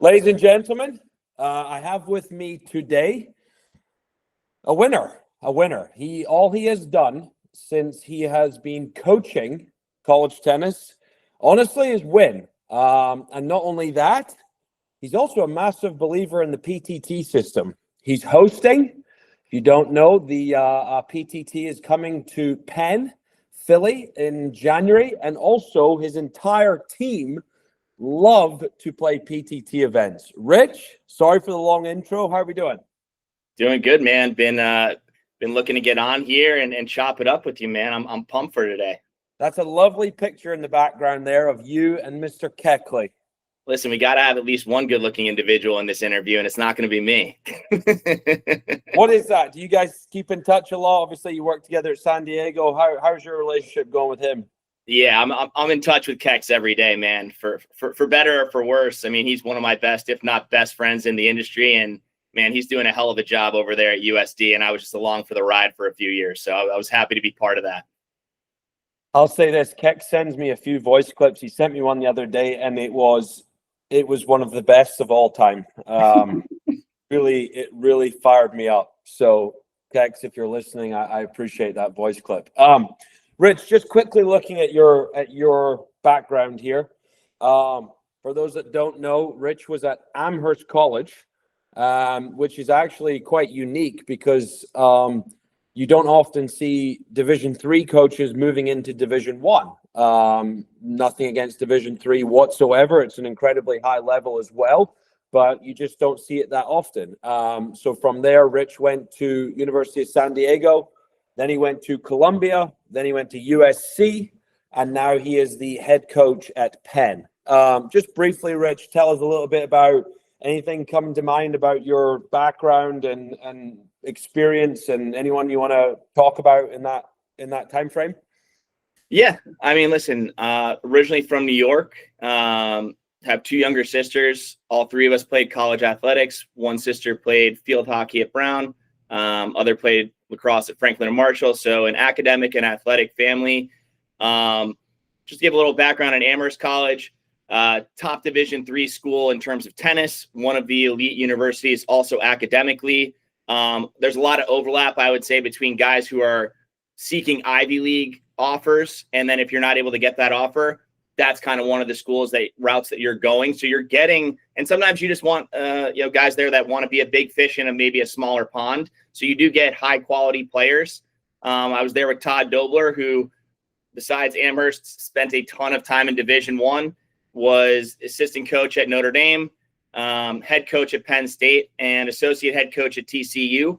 Ladies and gentlemen, I have with me today a winner. All he has done since he has been coaching college tennis, honestly, is win. And not only that, he's also a massive believer in the PTT system. He's hosting. If you don't know, the PTT is coming to Penn, Philly in January, and also his entire team love to play PTT events. Rich, sorry for the long intro. How are we doing? Doing good, man. Been looking to get on here and chop it up with you, man. I'm pumped for today. That's a lovely picture in the background there of you and Mr. Keckley. Listen, we got to have at least one good-looking individual in this interview, and it's not going to be me. What is that? Do you guys keep in touch a lot? Obviously, you work together at San Diego. How's your relationship going with him? Yeah, I'm in touch with Kex every day, man. For better or for worse. I mean, he's one of my best, if not best, friends in the industry, and man, he's doing a hell of a job over there at USD. And I was just along for the ride for a few years, so I was happy to be part of that. I'll say this: Kex sends me a few voice clips. He sent me one the other day, and it was one of the best of all time. It really fired me up. So, Kex, if you're listening, I appreciate that voice clip. Rich, just quickly looking at your background here. For those that don't know, Rich was at Amherst College, which is actually quite unique because you don't often see Division III coaches moving into Division I. Nothing against Division III whatsoever. It's an incredibly high level as well, but you just don't see it that often. So from there, Rich went to University of San Diego. Then he went to Columbia, then he went to USC, and now he is the head coach at Penn. Just briefly, Rich, tell us a little bit about anything coming to mind about your background and experience, and anyone you want to talk about in that time frame. Yeah, I mean, listen, originally from New York, have two younger sisters. All three of us played college athletics. One sister played field hockey at Brown. Other played lacrosse at Franklin and Marshall. So an academic and athletic family. Just to give a little background on Amherst College, top Division III school in terms of tennis, one of the elite universities also academically. There's a lot of overlap, I would say, between guys who are seeking Ivy League offers. And then if you're not able to get that offer, that's kind of one of the routes that you're going. So you're getting, and sometimes you just want, guys there that want to be a big fish in maybe a smaller pond. So you do get high quality players. I was there with Todd Dobler, who, besides Amherst, spent a ton of time in Division I, was assistant coach at Notre Dame, head coach at Penn State, and associate head coach at TCU.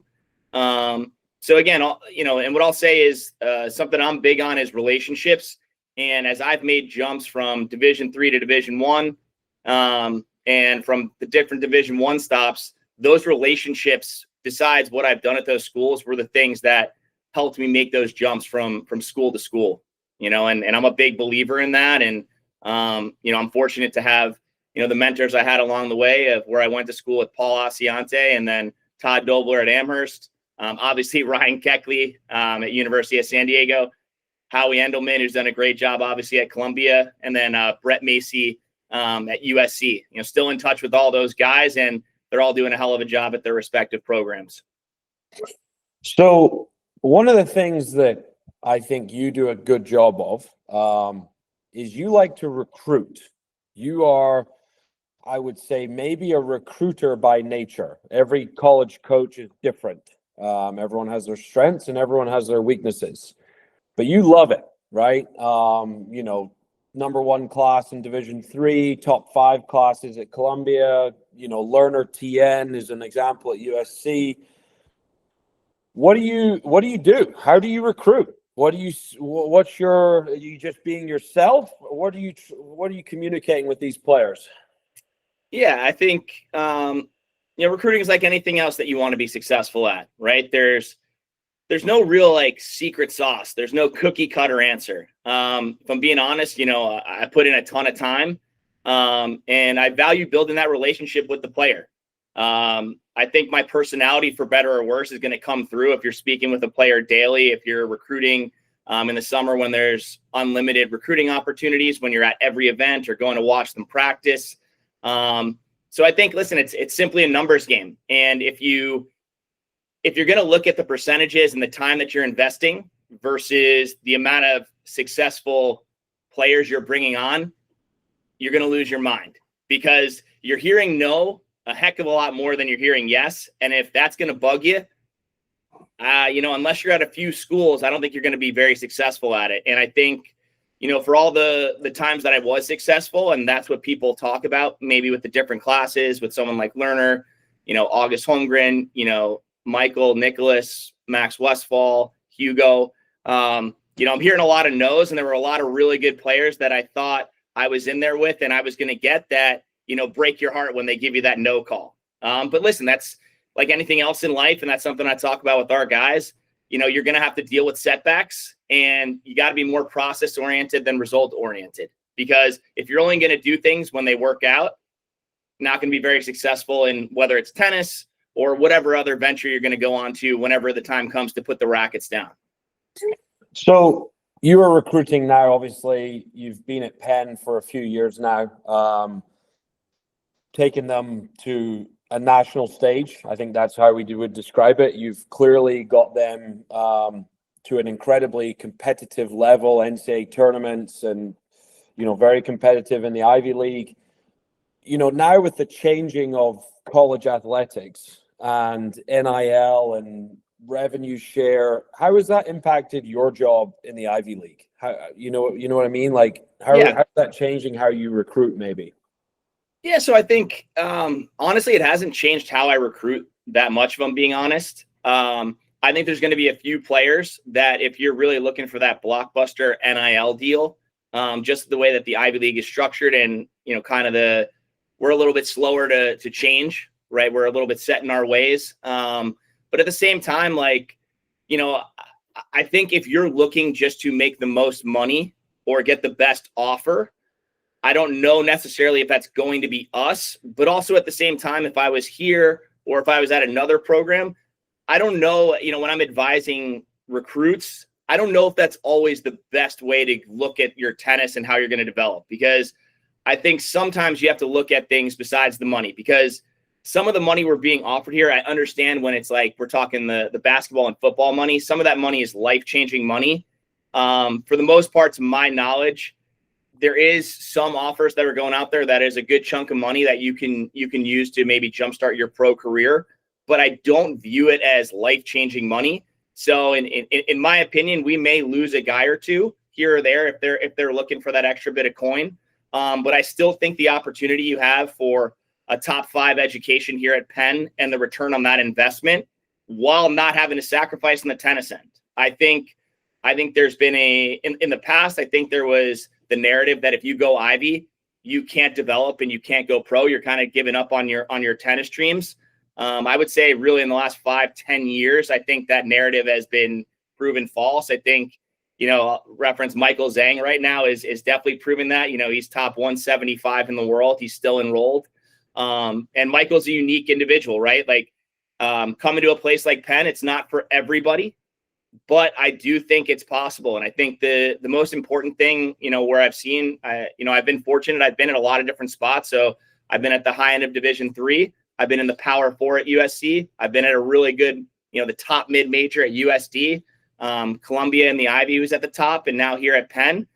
So again, and what I'll say is something I'm big on is relationships. And as I've made jumps from Division III to Division I, and from the different Division I stops, those relationships, besides what I've done at those schools, were the things that helped me make those jumps from school to school. And I'm a big believer in that. And I'm fortunate to have the mentors I had along the way, of where I went to school with Paul Asiante and then Todd Dobler at Amherst. Obviously Ryan Keckley at University of San Diego. Howie Endelman, who's done a great job, obviously, at Columbia, and then Brett Macy at USC. Still in touch with all those guys, and they're all doing a hell of a job at their respective programs. So one of the things that I think you do a good job of is you like to recruit. You are, I would say, maybe a recruiter by nature. Every college coach is different. Everyone has their strengths and everyone has their weaknesses. But you love it, right? Number one class in Division III, top 5 classes at Columbia. Lerner TN is an example at USC. What do you do? How do you recruit? Are you just being yourself? What are you communicating with these players? Yeah, I think recruiting is like anything else that you want to be successful at, right? There's no real secret sauce. There's no cookie cutter answer. If I'm being honest, I put in a ton of time, and I value building that relationship with the player. I think my personality, for better or worse, is going to come through if you're speaking with a player daily, if you're recruiting in the summer when there's unlimited recruiting opportunities, when you're at every event or going to watch them practice. So I think, listen, it's simply a numbers game. And if you're going to look at the percentages and the time that you're investing versus the amount of successful players you're bringing on, you're going to lose your mind, because you're hearing no a heck of a lot more than you're hearing yes. And if that's going to bug you, unless you're at a few schools, I don't think you're going to be very successful at it. And I think, for all the times that I was successful, and that's what people talk about, maybe with the different classes, with someone like Lerner, August Holmgren, Michael, Nicholas, Max Westfall, Hugo. I'm hearing a lot of no's, and there were a lot of really good players that I thought I was in there with, and I was going to get that, break your heart when they give you that no call. But listen, that's like anything else in life, and that's something I talk about with our guys. You're going to have to deal with setbacks, and you got to be more process oriented than result oriented, because if you're only going to do things when they work out, not going to be very successful in whether it's tennis or whatever other venture you're going to go on to whenever the time comes to put the rackets down. So you are recruiting now. Obviously, you've been at Penn for a few years now, taking them to a national stage. I think that's how we would describe it. You've clearly got them to an incredibly competitive level, NCAA tournaments, and very competitive in the Ivy League. Now with the changing of college athletics and NIL and revenue share, how has that impacted your job in the Ivy League? How you know what I mean? Like how's that changing how you recruit maybe? Yeah, so I think honestly, it hasn't changed how I recruit that much, if I'm being honest. I think there's going to be a few players that, if you're really looking for that blockbuster NIL deal, just the way that the Ivy League is structured, and we're a little bit slower to change, right? We're a little bit set in our ways. But at the same time, I think if you're looking just to make the most money or get the best offer, I don't know necessarily if that's going to be us. But also at the same time, if I was here or if I was at another program, I don't know, when I'm advising recruits, I don't know if that's always the best way to look at your tennis and how you're going to develop, because I think sometimes you have to look at things besides the money, because some of the money we're being offered here, I understand when it's like we're talking the basketball and football money. Some of that money is life-changing money. For the most part, to my knowledge, there is some offers that are going out there that is a good chunk of money that you can use to maybe jumpstart your pro career, but I don't view it as life-changing money. So in my opinion, we may lose a guy or two here or there if they're looking for that extra bit of coin. But I still think the opportunity you have for a top 5 education here at Penn and the return on that investment, while not having to sacrifice on the tennis end. I think there's been in the past, I think there was the narrative that if you go Ivy, you can't develop and you can't go pro. You're kind of giving up on your tennis dreams. I would say really in the last 5-10 years, I think that narrative has been proven false. I think, reference Michael Zhang right now is definitely proving that. He's top 175 in the world. He's still enrolled. And Michael's a unique individual, right? Like coming to a place like Penn, it's not for everybody, but I do think it's possible. And I think the most important thing, where I've seen, I've been fortunate. I've been in a lot of different spots. So I've been at the high end of Division III. I've been in the Power 4 at USC. I've been at a really good, the top mid-major at USD. Columbia and the Ivy was at the top, and now here at Penn.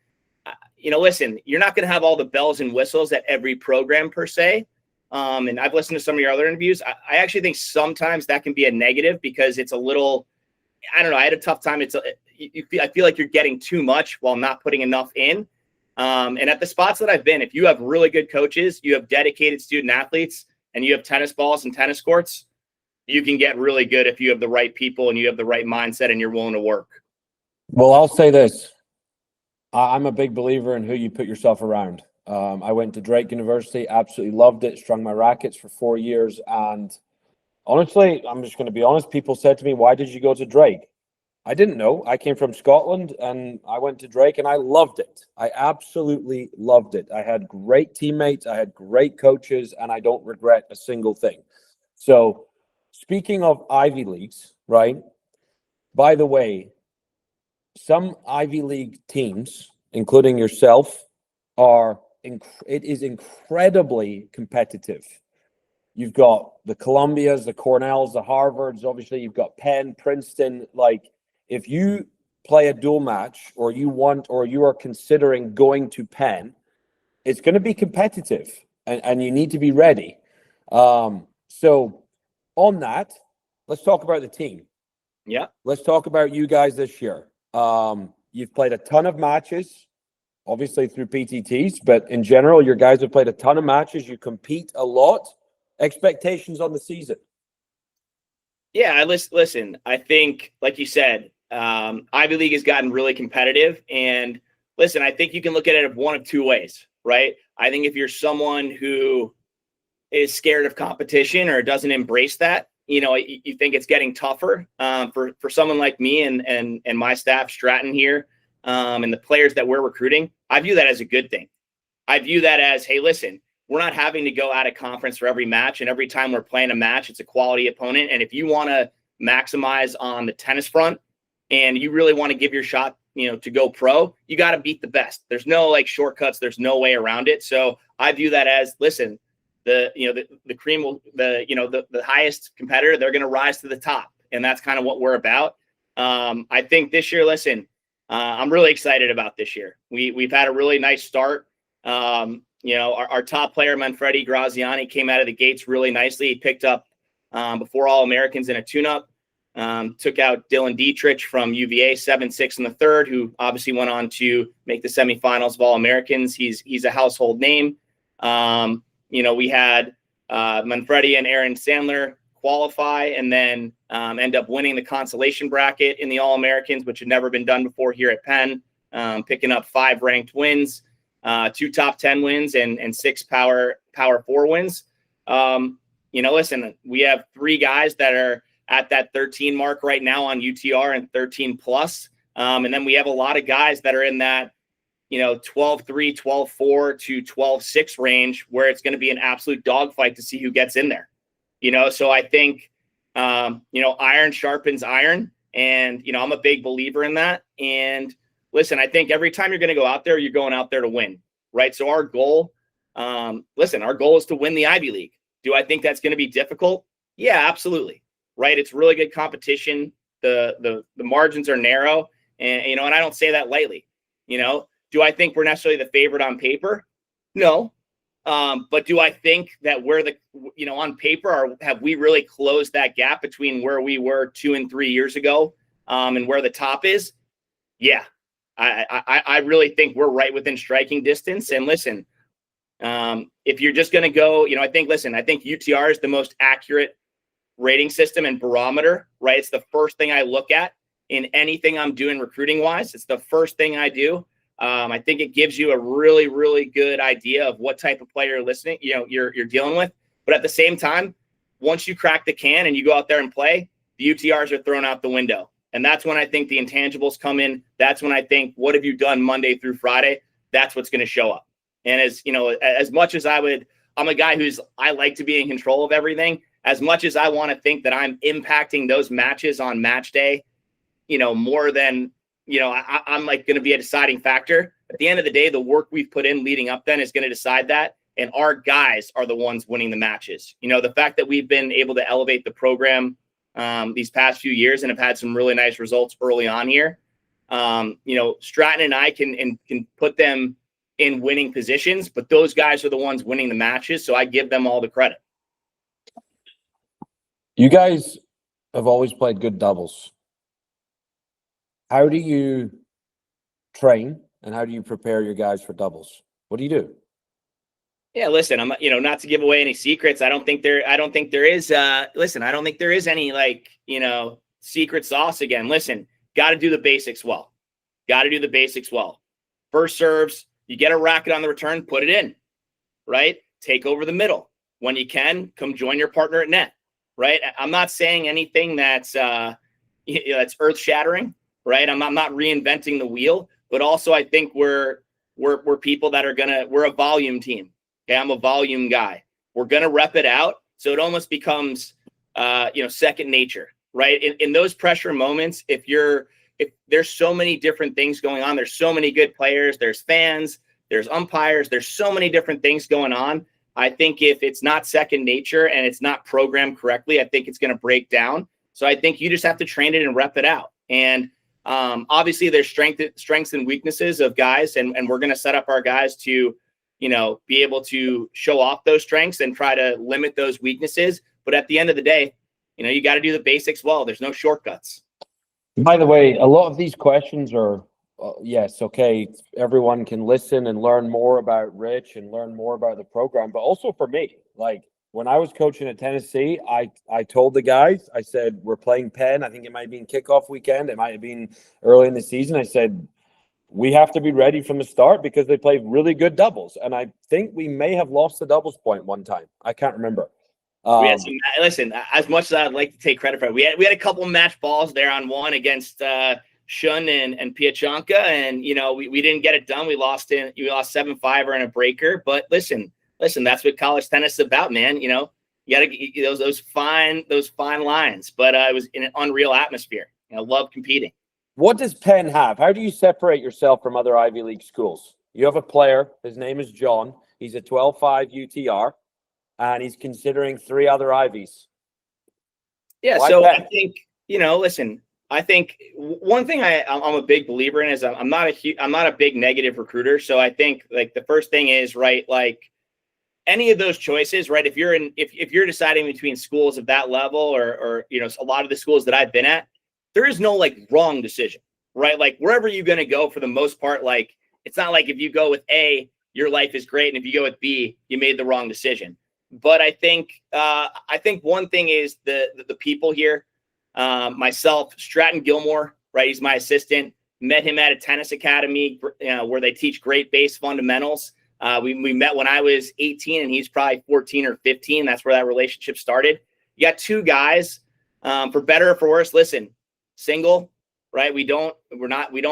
Listen, you're not going to have all the bells and whistles at every program per se. And I've listened to some of your other interviews. I actually think sometimes that can be a negative, because it's a little, I don't know. I had a tough time. I feel like you're getting too much while not putting enough in. And at the spots that I've been, if you have really good coaches, you have dedicated student athletes, and you have tennis balls and tennis courts, you can get really good if you have the right people and you have the right mindset and you're willing to work. Well, I'll say this. I'm a big believer in who you put yourself around. I went to Drake University, absolutely loved it, strung my rackets for 4 years. And honestly, I'm just going to be honest. People said to me, why did you go to Drake? I didn't know. I came from Scotland and I went to Drake and I loved it. I absolutely loved it. I had great teammates. I had great coaches, and I don't regret a single thing. So speaking of Ivy Leagues, right? By the way, some Ivy League teams, including yourself, it is incredibly competitive. You've got the Columbias, the Cornells, the Harvards. Obviously, you've got Penn, Princeton. Like, if you play a dual match, or you are considering going to Penn, it's going to be competitive, and you need to be ready. So on that, let's talk about the team. Yeah. Let's talk about you guys this year. You've played a ton of matches, obviously through PTTs, but in general, your guys have played a ton of matches. You compete a lot. Expectations on the season? Yeah, listen. I think, like you said, Ivy League has gotten really competitive. And listen, I think you can look at it one of two ways, right? I think if you're someone who is scared of competition or doesn't embrace that, you think it's getting tougher. For someone like me and my staff, Stratton here, and the players that we're recruiting, I view that as a good thing. I view that as, hey, listen, we're not having to go out of conference for every match, and every time we're playing a match, it's a quality opponent. And if you want to maximize on the tennis front and you really want to give your shot, to go pro, you got to beat the best. There's no shortcuts. There's no way around it. So I view that as, listen, the cream will, the highest competitor, they're going to rise to the top. And that's kind of what we're about. I think this year, listen, I'm really excited about this year. We've had a really nice start. Our top player, Manfredi Graziani, came out of the gates really nicely. He picked up before All-Americans in a tune-up, took out Dylan Dietrich from UVA 7-6 in the third, who obviously went on to make the semifinals of All-Americans. He's a household name. We had Manfredi and Aaron Sandler qualify and then end up winning the consolation bracket in the All-Americans, which had never been done before here at Penn, picking up 5 ranked wins. 2 top 10 wins and 6 power 4 wins. Listen, we have 3 guys that are at that 13 mark right now on UTR and 13 plus. And then we have a lot of guys that are in that, 12-3, 12-4 to 12-6 range, where it's going to be an absolute dogfight to see who gets in there. So I think, iron sharpens iron, and, I'm a big believer in that. And listen, I think every time you're going to go out there, you're going out there to win, right? So our goal, our goal is to win the Ivy League. Do I think that's going to be difficult? Yeah, absolutely. Right. It's really good competition. The margins are narrow, and, and I don't say that lightly. Do I think we're necessarily the favorite on paper? No. But do I think that we're on paper, have we really closed that gap between where we were 2 and 3 years ago, and where the top is? Yeah. I really think we're right within striking distance. And listen, if you're just going to go, I think UTR is the most accurate rating system and barometer, right? It's the first thing I look at in anything I'm doing recruiting wise. It's the first thing I do. I think it gives you a really, really good idea of what type of player you're dealing with. But at the same time, once you crack the can and you go out there and play, the UTRs are thrown out the window. And that's when I think the intangibles come in. That's when I think, what have you done Monday through Friday? That's what's going to show up. And as much as I'm a guy I like to be in control of everything. As much as I want to think that I'm impacting those matches on match day, more than, I'm going to be a deciding factor. At the end of the day, the work we've put in leading up then is going to decide that. And our guys are the ones winning the matches. The fact that we've been able to elevate the program these past few years and have had some really nice results early on here. Stratton and I can put them in winning positions, but those guys are the ones winning the matches. So I give them all the credit. You guys have always played good doubles. How do you train and how do you prepare your guys for doubles? What do you do? Yeah, listen, I'm not to give away any secrets. I don't think there is any secret sauce again. Listen, got to do the basics well. First serves, you get a racket on the return, put it in, right? Take over the middle. When you can, come join your partner at net. Right. I'm not saying anything that's that's earth shattering. Right. I'm not reinventing the wheel, but also I think we're people that we're a volume team. Okay. I'm a volume guy. We're going to rep it out. So it almost becomes, second nature. Right. In those pressure moments, if there's so many different things going on, there's so many good players, there's fans, there's umpires, there's so many different things going on. I think if it's not second nature and it's not programmed correctly, I think it's going to break down. So I think you just have to train it and rep it out. And obviously there's strengths and weaknesses of guys, and we're going to set up our guys to, be able to show off those strengths and try to limit those weaknesses. But at the end of the day, you got to do the basics well. There's no shortcuts. By the way, a lot of these questions are, yes, okay, everyone can listen and learn more about Rich and learn more about the program, but also for me, like when I was coaching at Tennessee, I told the guys, I said, we're playing Penn. I think it might have been kickoff weekend. It might have been early in the season. I said, we have to be ready from the start because they played really good doubles. And I think we may have lost the doubles point one time. I can't remember. Listen, as much as I'd like to take credit for it, we had a couple match balls there on one against Shun and Piachanka, and we didn't get it done. We lost 7-5 in a breaker. But listen, that's what college tennis is about, man. You got to get those fine lines. But it was in an unreal atmosphere. Love competing. What does Penn have? How do you separate yourself from other Ivy League schools? You have a player. His name is John. He's a 12.5 UTR. And he's considering 3 other Ivies. Yeah, Why so Penn? I think listen. I think one thing I'm a big believer in is I'm not a big negative recruiter. So I think like the first thing is right, like any of those choices, right? If you're deciding between schools of that level or a lot of the schools that I've been at, there is no like wrong decision, right? Like wherever you're going to go for the most part, like it's not like if you go with A, your life is great, and if you go with B, you made the wrong decision. But I think one thing is the people here. Myself, Stratton Gilmore, right? He's my assistant. Met him at a tennis academy, where they teach great base fundamentals. We met when I was 18, and he's probably 14 or 15. That's where that relationship started. You got 2 guys, for better or for worse. Listen, single, right? We don't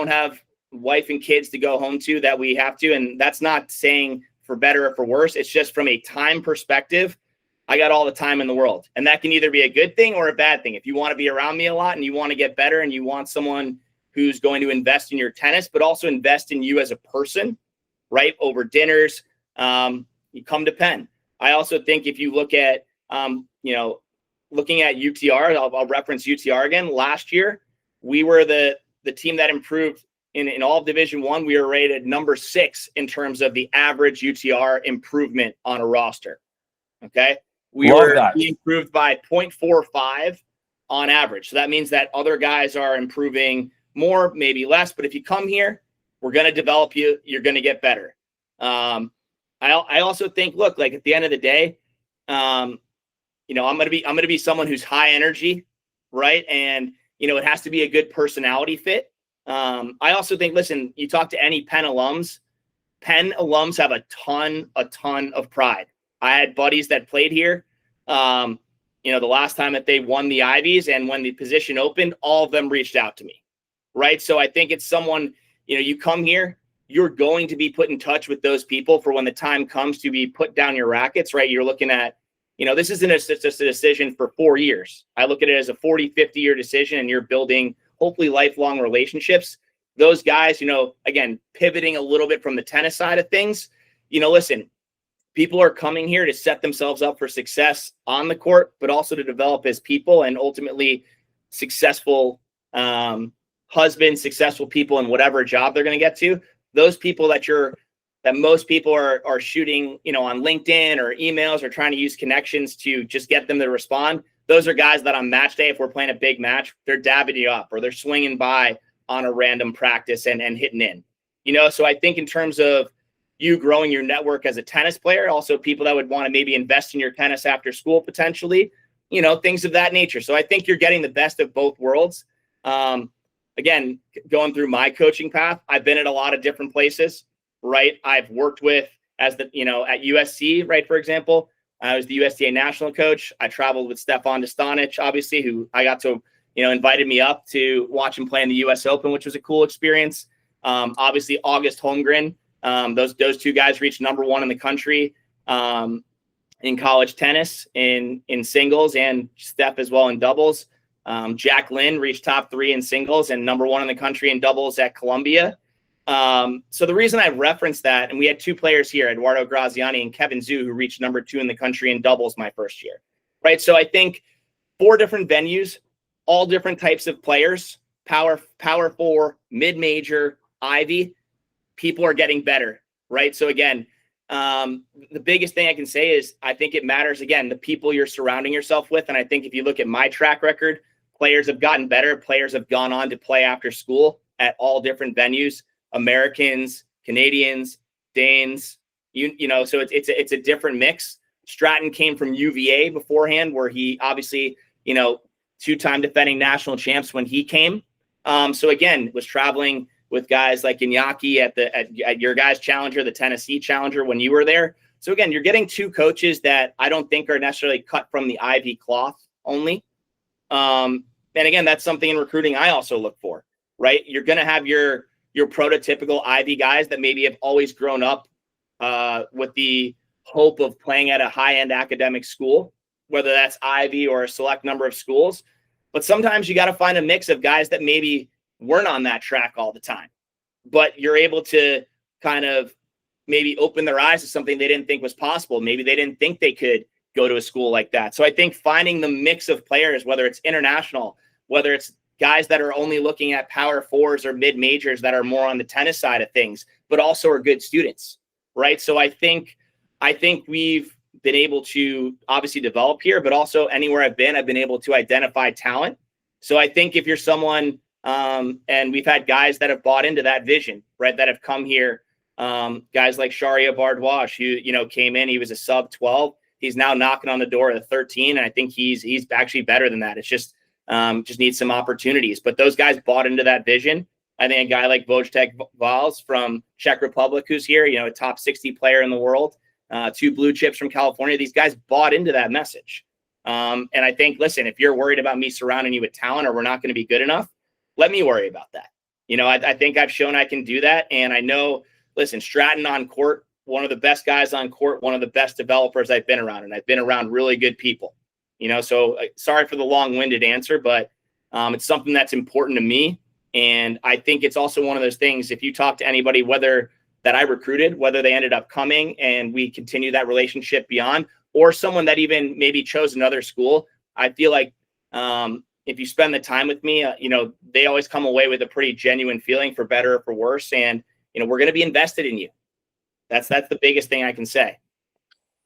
have wife and kids to go home to that we have to, and that's not saying for better or for worse. It's just from a time perspective, I got all the time in the world. And that can either be a good thing or a bad thing. If you want to be around me a lot and you want to get better and you want someone who's going to invest in your tennis, but also invest in you as a person, right? Over dinners, you come to Penn. I also think if you look at, looking at UTR, I'll reference UTR again. Last year, we were the team that improved in all of Division I. We were rated number 6 in terms of the average UTR improvement on a roster. Okay. We improved by 0.45 on average. So that means that other guys are improving more, maybe less. But if you come here, we're going to develop you. You're going to get better. I also think, look, like at the end of the day, I'm going to be someone who's high energy, right? And it has to be a good personality fit. I also think, listen, you talk to any Penn alums have a ton of pride. I had buddies that played here, the last time that they won the Ivies, and when the position opened, all of them reached out to me. Right. So I think it's someone, you come here, you're going to be put in touch with those people for when the time comes to be put down your rackets, right? You're looking at, this isn't just a decision for 4 years. I look at it as a 40, 50-year decision, and you're building hopefully lifelong relationships. Those guys, again, pivoting a little bit from the tennis side of things, listen, people are coming here to set themselves up for success on the court, but also to develop as people and ultimately successful husbands, successful people in whatever job they're going to get to. Those people that most people are shooting, on LinkedIn or emails or trying to use connections to just get them to respond. Those are guys that on match day, if we're playing a big match, they're dabbing you up or they're swinging by on a random practice and hitting in, So I think in terms of you growing your network as a tennis player, also people that would want to maybe invest in your tennis after school, potentially, things of that nature. So I think you're getting the best of both worlds. Again, going through my coaching path, I've been at a lot of different places, right? I've worked with at USC, right? For example, I was the USDA national coach. I traveled with Stefan Dostanic, obviously, who I got to, invited me up to watch him play in the US Open, which was a cool experience. Obviously August Holmgren, those 2 guys reached number 1 in the country in college tennis in singles, and Steph as well in doubles. Jack Lynn reached top 3 in singles and number 1 in the country in doubles at Columbia. So the reason I referenced that, and we had two players here, Eduardo Graziani and Kevin Zhu, who reached number 2 in the country in doubles my first year, right? So I think 4 different venues, all different types of players, power 4, mid-major, Ivy, people are getting better, right? So again, the biggest thing I can say is I think it matters, again, the people you're surrounding yourself with. And I think if you look at my track record, players have gotten better. Players have gone on to play after school at all different venues, Americans, Canadians, Danes, you know, so it's a different mix. Stratton came from UVA beforehand, where he obviously, you know, 2-time defending national champs when he came. So again, was traveling with guys like Iñaki at your guys' challenger, the Tennessee challenger, when you were there. So again, you're getting 2 coaches that I don't think are necessarily cut from the Ivy cloth only. And again, that's something in recruiting I also look for, right? You're going to have your prototypical Ivy guys that maybe have always grown up with the hope of playing at a high-end academic school, whether that's Ivy or a select number of schools. But sometimes you got to find a mix of guys that maybe weren't on that track all the time, but you're able to kind of maybe open their eyes to something they didn't think was possible. Maybe they didn't think they could go to a school like that. So I think finding the mix of players, whether it's international, whether it's guys that are only looking at power 4s or mid majors that are more on the tennis side of things, but also are good students, right? So I think we've been able to obviously develop here, but also anywhere I've been able to identify talent. So I think if you're someone, and we've had guys that have bought into that vision, right, that have come here, guys like Sharia Bardwash, who, you know, came in, he was a sub 12. He's now knocking on the door of the 13. And I think he's actually better than that. It's just needs some opportunities, but those guys bought into that vision. I think a guy like Wojtek Valls from Czech Republic, who's here, you know, a top 60 player in the world, 2 blue chips from California. These guys bought into that message. And I think, listen, if you're worried about me surrounding you with talent or we're not going to be good enough, let me worry about that. You know, I think I've shown I can do that. And I know, listen, Stratton on court, one of the best guys on court, one of the best developers I've been around, and I've been around really good people, you know, so sorry for the long-winded answer, but it's something that's important to me. And I think it's also one of those things, if you talk to anybody, whether that I recruited, whether they ended up coming and we continue that relationship beyond, or someone that even maybe chose another school, I feel like if you spend the time with me, you know, they always come away with a pretty genuine feeling, for better or for worse. And, you know, we're going to be invested in you. That's the biggest thing I can say.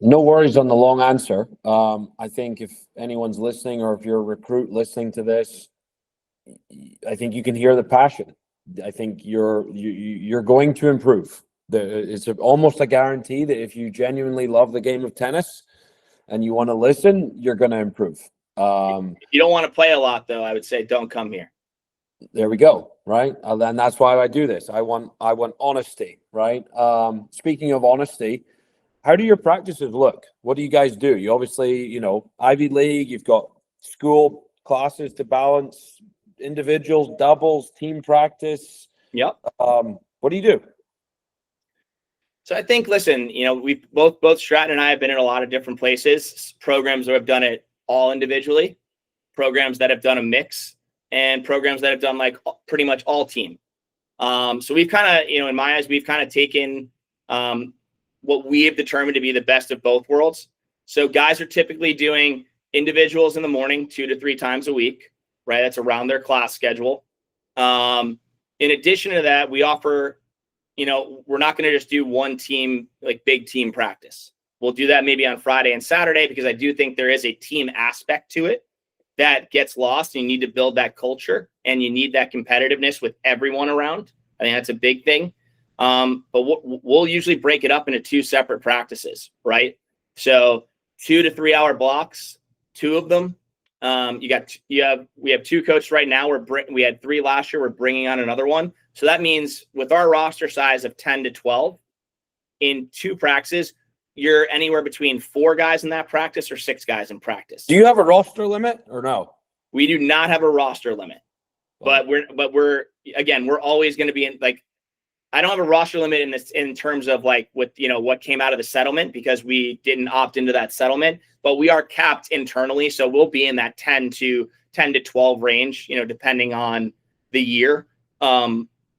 No worries on the long answer. I think if anyone's listening, or if you're a recruit listening to this, I think you can hear the passion. I think you're going to improve. It's almost a guarantee that if you genuinely love the game of tennis and you want to listen, you're going to improve. If you don't want to play a lot, though, I would say don't come here. There we go. Right. And that's why I do this. I want honesty. Right. Speaking of honesty, how do your practices look? What do you guys do? You obviously, you know, Ivy League, you've got school classes to balance, individuals, doubles, team practice. Yep. What do you do? So I think, listen, you know, we both Stratton and I have been in a lot of different places, programs that have done it all individually, programs that have done a mix, and programs that have done like pretty much all team. So we've kind of, you know, in my eyes, we've kind of taken what we have determined to be the best of both worlds. So guys are typically doing individuals in the morning 2 to 3 times a week, right? That's around their class schedule. In addition to that, we offer, you know, we're not going to just do one team, like big team practice. We'll do that maybe on Friday and Saturday, because I do think there is a team aspect to it that gets lost. And you need to build that culture, and you need that competitiveness with everyone around. I think that's a big thing. But we'll usually break it up into 2 separate practices, right? So 2 to 3 hour blocks, 2 of them. We have 2 coaches right now. We had 3 last year. We're bringing on another one. So that means with our roster size of 10 to 12 in 2 practices, you're anywhere between 4 guys in that practice or 6 guys in practice. Do you have a roster limit or no? We do not have a roster limit, but we're always going to be in, like, I don't have a roster limit in terms of like with, you know, what came out of the settlement, because we didn't opt into that settlement, but we are capped internally. So we'll be in that 10 to 12 range, you know, depending on the year.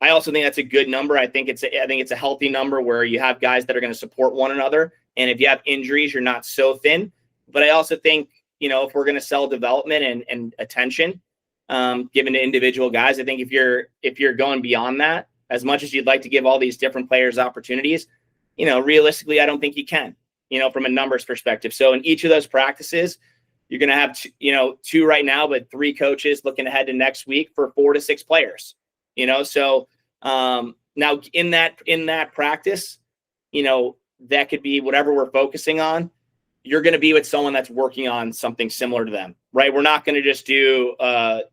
I also think that's a good number. I think it's a healthy number where you have guys that are going to support one another. And if you have injuries, you're not so thin. But I also think, if we're going to sell development and attention, given to individual guys, I think if you're going beyond that, as much as you'd like to give all these different players opportunities, realistically, I don't think you can, from a numbers perspective. So in each of those practices, you're going to have, two right now, but 3 coaches looking ahead to next week for 4 to 6 players, So now in that practice, that could be whatever we're focusing on. You're going to be with someone that's working on something similar to them, right? We're not going to just do,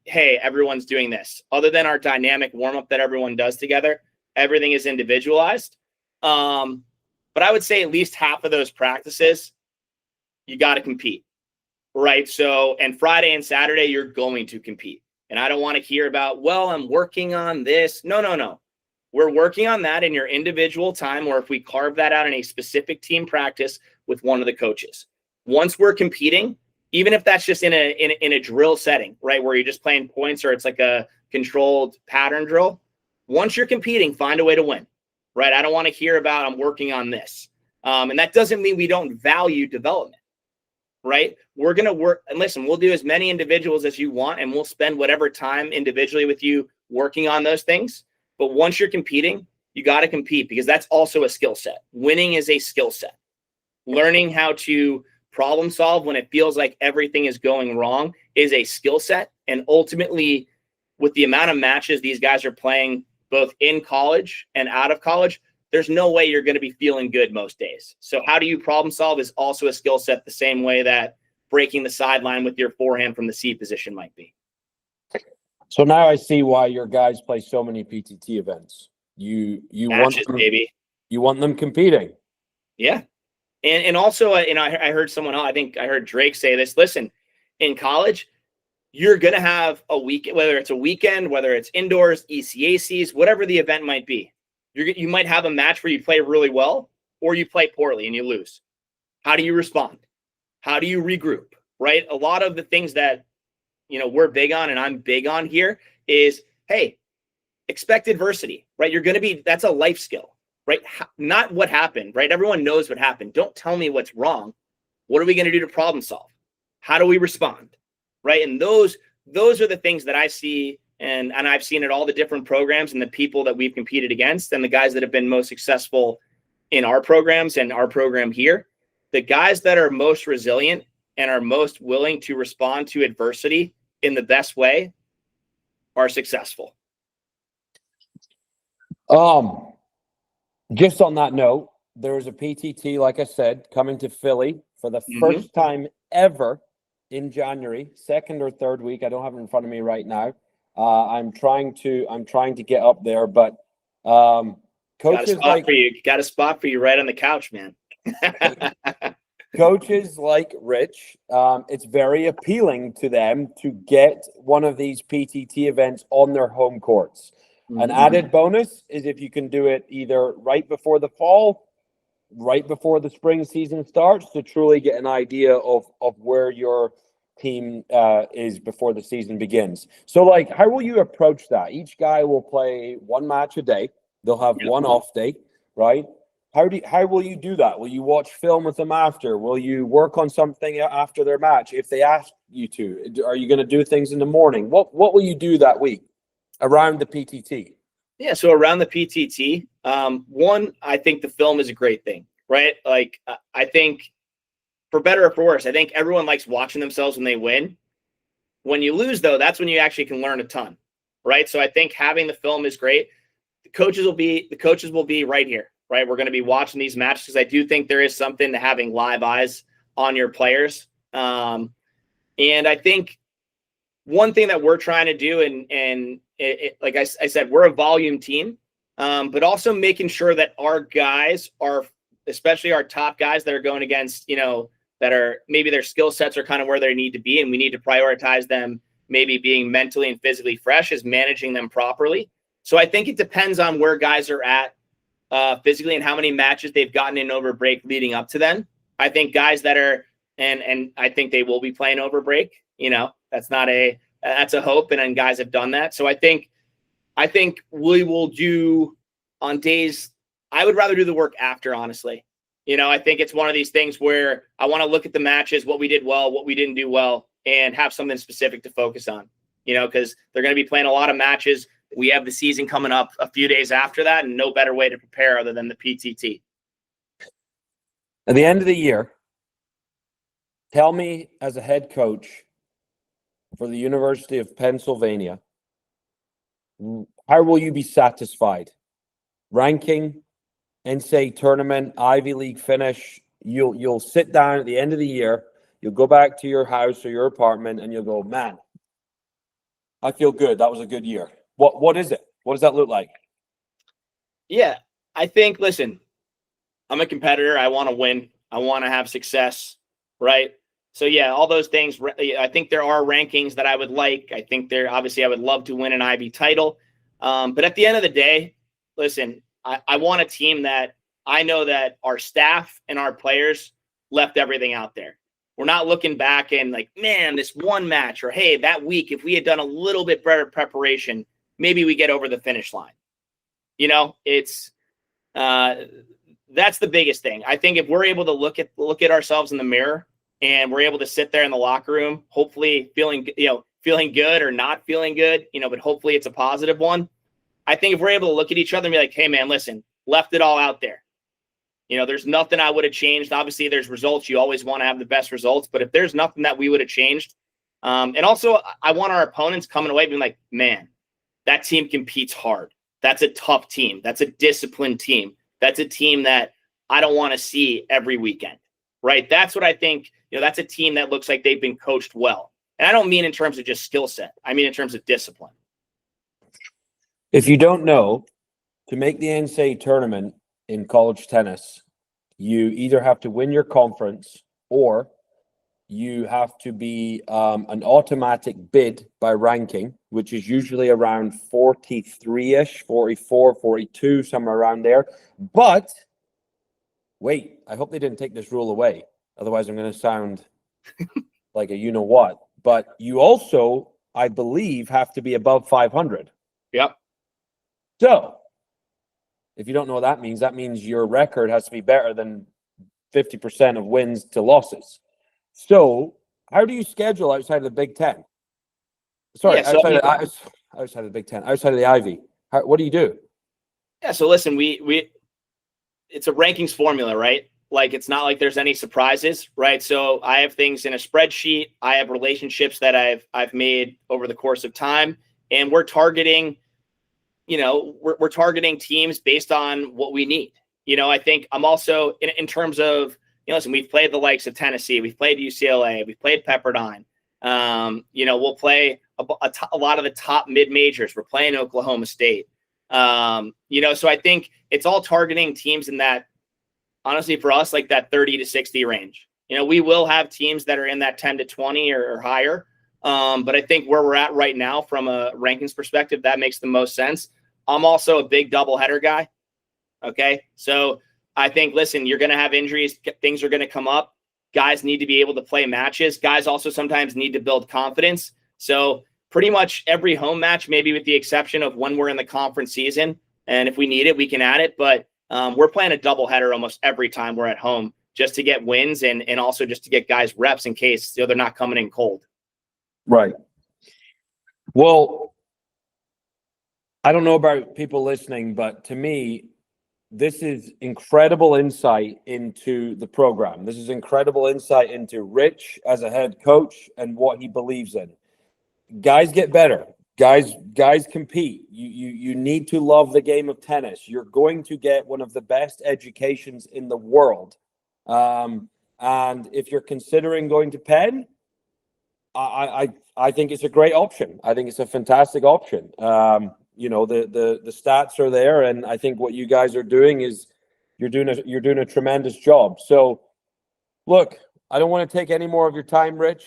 hey, everyone's doing this. Other than our dynamic warm-up that everyone does together, everything is individualized. But I would say at least half of those practices, you got to compete, right? So, and Friday and Saturday, you're going to compete. And I don't want to hear about, well, I'm working on this. No. We're working on that in your individual time, or if we carve that out in a specific team practice with one of the coaches. Once we're competing, even if that's just in a drill setting, right, where you're just playing points or it's like a controlled pattern drill, once you're competing, find a way to win, right? I don't want to hear about I'm working on this. And that doesn't mean we don't value development, right? We're going to work, and listen, we'll do as many individuals as you want, and we'll spend whatever time individually with you working on those things. But once you're competing, you got to compete, because that's also a skill set. Winning is a skill set. Learning how to problem solve when it feels like everything is going wrong is a skill set. And ultimately, with the amount of matches these guys are playing, both in college and out of college, there's no way you're going to be feeling good most days. So how do you problem solve is also a skill set, the same way that breaking the sideline with your forehand from the C position might be. So now I see why your guys play so many PTT events. You Matches, want them, baby. You want them competing. Yeah. And also, I heard someone, I think I heard Drake say this. Listen, in college, you're going to have a week, whether it's a weekend, whether it's indoors, ECACs, whatever the event might be. You might have a match where you play really well or you play poorly and you lose. How do you respond? How do you regroup, right? A lot of the things that, we're big on and I'm big on here is, hey, expect adversity, right? That's a life skill, right? Not what happened, right? Everyone knows what happened. Don't tell me what's wrong. What are we going to do to problem solve? How do we respond, right? And those are the things that I see, and I've seen at all the different programs and the people that we've competed against and the guys that have been most successful in our programs and our program here. The guys that are most resilient and are most willing to respond to adversity in the best way are successful. Just on that note, there's a PTT, like I said, coming to Philly for the first time ever in January, 2nd or 3rd week. I don't have it in front of me right now. I'm trying to get up there, but coaches got a spot for you right on the couch, man. Coaches like Rich, it's very appealing to them to get one of these PTT events on their home courts. An added bonus is if you can do it either right before the fall, right before the spring season starts, to truly get an idea of where your team is before the season begins. So, how will you approach that? Each guy will play one match a day. They'll have one off day, right? How will you do that? Will you watch film with them after? Will you work on something after their match if they ask you to? Are you going to do things in the morning? What will you do that week around the PTT? Yeah, so around the PTT, one, I think the film is a great thing, right? I think for better or for worse, I think everyone likes watching themselves when they win. When you lose, though, that's when you actually can learn a ton, right? So I think having the film is great. The coaches will be right here, right? We're going to be watching these matches because I do think there is something to having live eyes on your players. And I think one thing that we're trying to do, and like I said, we're a volume team, but also making sure that our guys are, especially our top guys that are going against, that are maybe their skill sets are kind of where they need to be, and we need to prioritize them maybe being mentally and physically fresh, is managing them properly. So I think it depends on where guys are at physically and how many matches they've gotten in over break leading up to then. I think guys that are, and I think they will be playing over break, that's a hope, and guys have done that. So I think I think we will do on days. I would rather do the work after, honestly. I think it's one of these things where I want to look at the matches, what we did well, what we didn't do well, and have something specific to focus on, because they're going to be playing a lot of matches. We have the season coming up a few days after that, and no better way to prepare other than the PTT. At the end of the year, tell me, as a head coach for the University of Pennsylvania, how will you be satisfied? Ranking, NCAA tournament, Ivy League finish. You'll sit down at the end of the year. You'll go back to your house or your apartment, and you'll go, man, I feel good. That was a good year. What is it? What does that look like? Yeah, I think, listen, I'm a competitor. I want to win. I want to have success, right? So, yeah, all those things. I think there are rankings that I would like. I think obviously I would love to win an Ivy title. But at the end of the day, listen, I want a team that I know that our staff and our players left everything out there. We're not looking back and like, man, this one match, or hey, that week, if we had done a little bit better preparation, maybe we get over the finish line. It's that's the biggest thing. I think if we're able to look at ourselves in the mirror and we're able to sit there in the locker room, hopefully feeling good or not feeling good, but hopefully it's a positive one. I think if we're able to look at each other and be like, hey, man, listen, left it all out there. There's nothing I would have changed. Obviously, there's results. You always want to have the best results. But if there's nothing that we would have changed, and also I want our opponents coming away being like, man, that team competes hard. That's a tough team. That's a disciplined team. That's a team that I don't want to see every weekend, right? That's what I think. That's a team that looks like they've been coached well. And I don't mean in terms of just skill set. I mean in terms of discipline. If you don't know, to make the NCAA tournament in college tennis, you either have to win your conference or you have to be an automatic bid by ranking, which is usually around 43-ish, 44, 42, somewhere around there. But wait, I hope they didn't take this rule away. Otherwise, I'm going to sound like a you-know-what. But you also, I believe, have to be above 500. Yep. So if you don't know what that means your record has to be better than 50% of wins to losses. So how do you schedule outside of the Big Ten? Sorry, outside of the Big Ten, outside of the Ivy. What do you do? Yeah, so listen, we it's a rankings formula, right? Like, it's not like there's any surprises, right? So I have things in a spreadsheet. I have relationships that I've made over the course of time, and we're targeting, we're targeting teams based on what we need. I think I'm also in terms of, listen, we've played the likes of Tennessee, we've played UCLA, we've played Pepperdine. We'll play a lot of the top mid majors. We're playing Oklahoma State. So I think it's all targeting teams in that, honestly, for us, like that 30 to 60 range. We will have teams that are in that 10 to 20 or higher. But I think where we're at right now from a rankings perspective, that makes the most sense. I'm also a big doubleheader guy. Okay. So I think, listen, you're going to have injuries. Things are going to come up. Guys need to be able to play matches. Guys also sometimes need to build confidence. So pretty much every home match, maybe with the exception of when we're in the conference season, and if we need it, we can add it. But we're playing a doubleheader almost every time we're at home just to get wins and also just to get guys reps in case they're not coming in cold. Right. Well, I don't know about people listening, but to me, this is incredible insight into the program. This is incredible insight into Rich as a head coach and what he believes in. Guys get better. Guys compete. You need to love the game of tennis. You're going to get one of the best educations in the world. And if you're considering going to Penn, I think it's a great option. I think it's a fantastic option. The stats are there, and I think what you guys are doing is you're doing a tremendous job. So, look, I don't want to take any more of your time, Rich.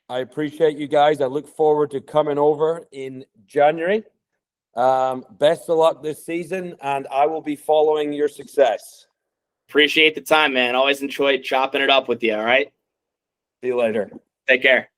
I appreciate you guys. I look forward to coming over in January. Best of luck this season, and I will be following your success. Appreciate the time, man. Always enjoyed chopping it up with you. All right. See you later. Take care.